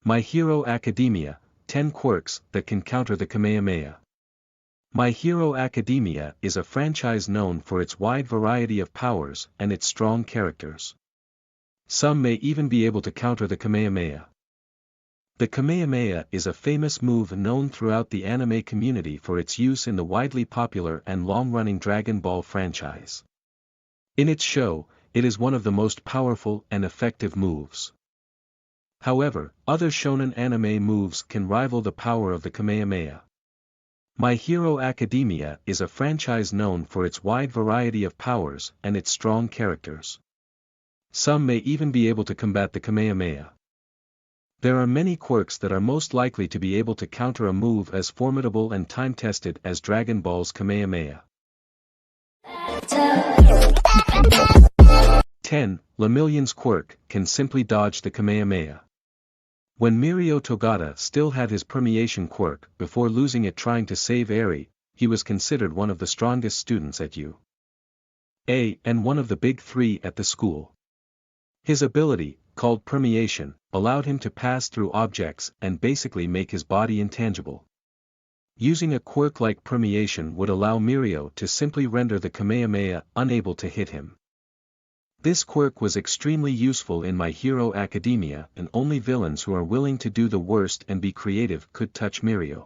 My Hero Academia, 10 Quirks that can counter the Kamehameha. My Hero Academia is a franchise known for its wide variety of powers and its strong characters. Some may even be able to counter the Kamehameha. The Kamehameha is a famous move known throughout the anime community for its use in the widely popular and long-running Dragon Ball franchise. In its show, it is one of the most powerful and effective moves. However, other shonen anime moves can rival the power of the Kamehameha. My Hero Academia is a franchise known for its wide variety of powers and its strong characters. Some may even be able to combat the Kamehameha. There are many quirks that are most likely to be able to counter a move as formidable and time-tested as Dragon Ball's Kamehameha. 10. Lemillion's quirk can simply dodge the Kamehameha. When Mirio Togata still had his permeation quirk before losing it trying to save Eri, he was considered one of the strongest students at UA and one of the big three at the school. His ability, called permeation, allowed him to pass through objects and basically make his body intangible. Using a quirk like permeation would allow Mirio to simply render the Kamehameha unable to hit him. This quirk was extremely useful in My Hero Academia, and only villains who are willing to do the worst and be creative could touch Mirio.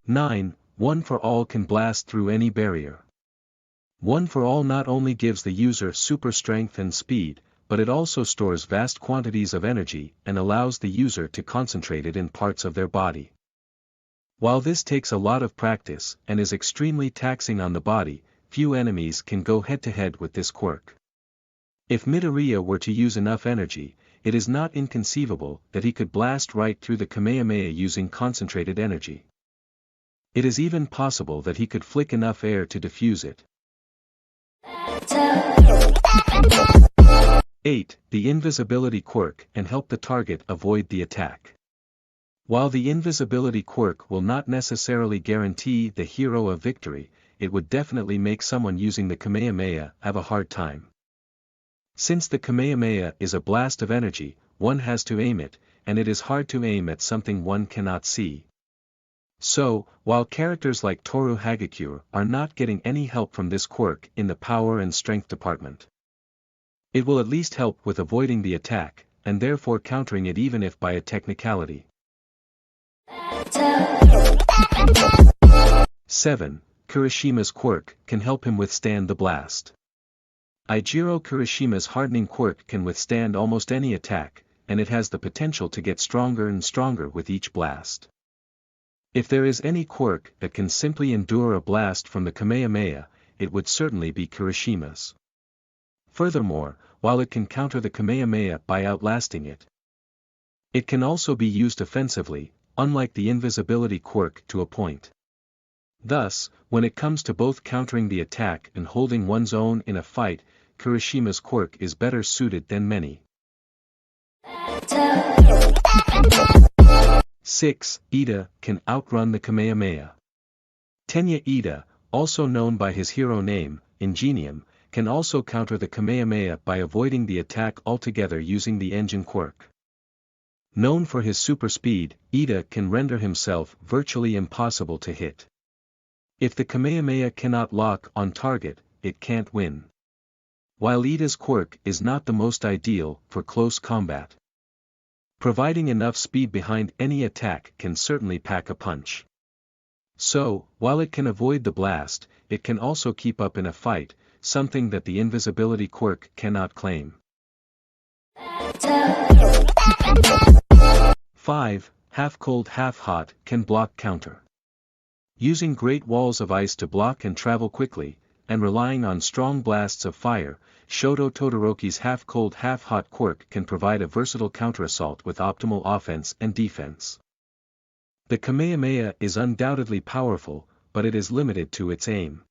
9. One for All can blast through any barrier. One for All not only gives the user super strength and speed, but it also stores vast quantities of energy and allows the user to concentrate it in parts of their body. While this takes a lot of practice and is extremely taxing on the body, few enemies can go head-to-head with this quirk. If Midoriya were to use enough energy, it is not inconceivable that he could blast right through the Kamehameha using concentrated energy. It is even possible that he could flick enough air to diffuse it. 8. The invisibility quirk can help the target avoid the attack. While the invisibility quirk will not necessarily guarantee the hero a victory, it would definitely make someone using the Kamehameha have a hard time. Since the Kamehameha is a blast of energy, one has to aim it, and it is hard to aim at something one cannot see. So, while characters like Toru Hagakure are not getting any help from this quirk in the power and strength department, it will at least help with avoiding the attack, and therefore countering it even if by a technicality. 7. Kirishima's quirk can help him withstand the blast. Eijiro Kirishima's hardening quirk can withstand almost any attack, and it has the potential to get stronger and stronger with each blast. If there is any quirk that can simply endure a blast from the Kamehameha, it would certainly be Kirishima's. Furthermore, while it can counter the Kamehameha by outlasting it, it can also be used offensively, unlike the invisibility quirk to a point. Thus, when it comes to both countering the attack and holding one's own in a fight, Kirishima's quirk is better suited than many. 6. Ida can outrun the Kamehameha. Tenya Ida, also known by his hero name, Ingenium, can also counter the Kamehameha by avoiding the attack altogether using the engine quirk. Known for his super speed, Ida can render himself virtually impossible to hit. If the Kamehameha cannot lock on target, it can't win. While Ida's quirk is not the most ideal for close combat, providing enough speed behind any attack can certainly pack a punch. So, while it can avoid the blast, it can also keep up in a fight, something that the invisibility quirk cannot claim. 5. Half cold half hot can block counter. Using great walls of ice to block and travel quickly, and relying on strong blasts of fire, Shoto Todoroki's half-cold half-hot quirk can provide a versatile counter-assault with optimal offense and defense. The Kamehameha is undoubtedly powerful, but it is limited to its aim.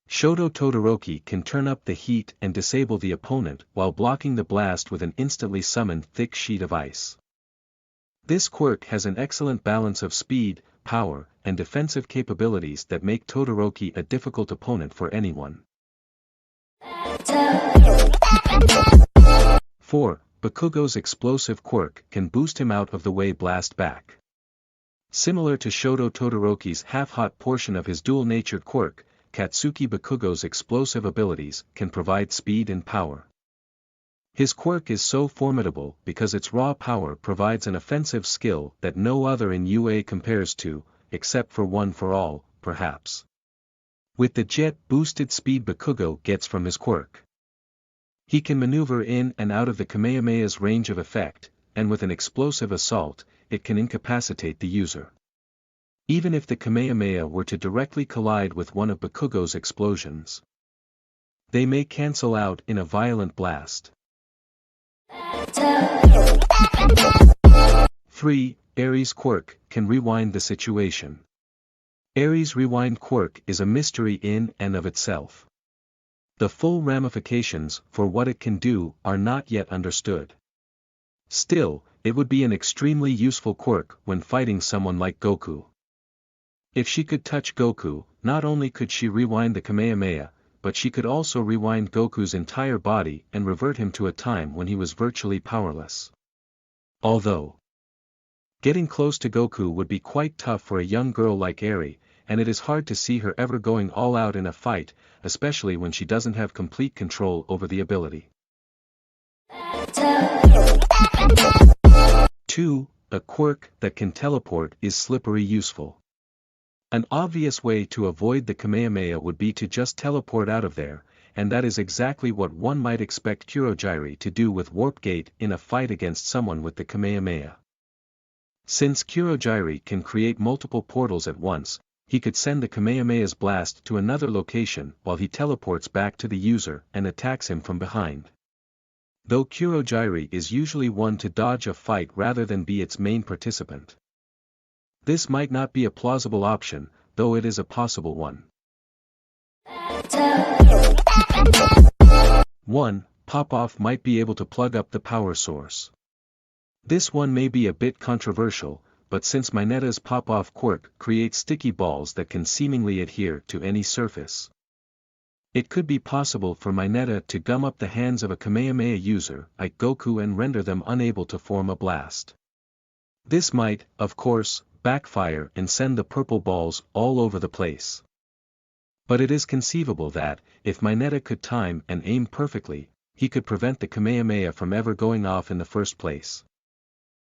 Shoto Todoroki can turn up the heat and disable the opponent while blocking the blast with an instantly summoned thick sheet of ice. This quirk has an excellent balance of speed, power, and defensive capabilities that make Todoroki a difficult opponent for anyone. 4. Bakugo's explosive quirk can boost him out of the way blast back. Similar to Shoto Todoroki's half-hot portion of his dual-natured quirk, Katsuki Bakugo's explosive abilities can provide speed and power. His quirk is so formidable because its raw power provides an offensive skill that no other in UA compares to, except for One for All, perhaps. With the jet-boosted speed Bakugo gets from his quirk, he can maneuver in and out of the Kamehameha's range of effect, and with an explosive assault, it can incapacitate the user. Even if the Kamehameha were to directly collide with one of Bakugo's explosions, they may cancel out in a violent blast. 3. Eri's quirk can rewind the situation. Eri's rewind quirk is a mystery in and of itself. The full ramifications for what it can do are not yet understood. Still, it would be an extremely useful quirk when fighting someone like Goku. If she could touch Goku, not only could she rewind the Kamehameha, but she could also rewind Goku's entire body and revert him to a time when he was virtually powerless. Although getting close to Goku would be quite tough for a young girl like Eri, and it is hard to see her ever going all out in a fight, especially when she doesn't have complete control over the ability. 2. A quirk that can teleport is slippery useful. An obvious way to avoid the Kamehameha would be to just teleport out of there, and that is exactly what one might expect Kurogiri to do with Warp Gate in a fight against someone with the Kamehameha. Since Kurogiri can create multiple portals at once, he could send the Kamehameha's blast to another location while he teleports back to the user and attacks him from behind. Though Kurogiri is usually one to dodge a fight rather than be its main participant, this might not be a plausible option, though it is a possible one. 1. Pop-Off might be able to plug up the power source. This one may be a bit controversial, but since Mineta's Pop-Off quirk creates sticky balls that can seemingly adhere to any surface, it could be possible for Mineta to gum up the hands of a Kamehameha user like Goku and render them unable to form a blast. This might, of course, backfire and send the purple balls all over the place. But it is conceivable that, if Mineta could time and aim perfectly, he could prevent the Kamehameha from ever going off in the first place.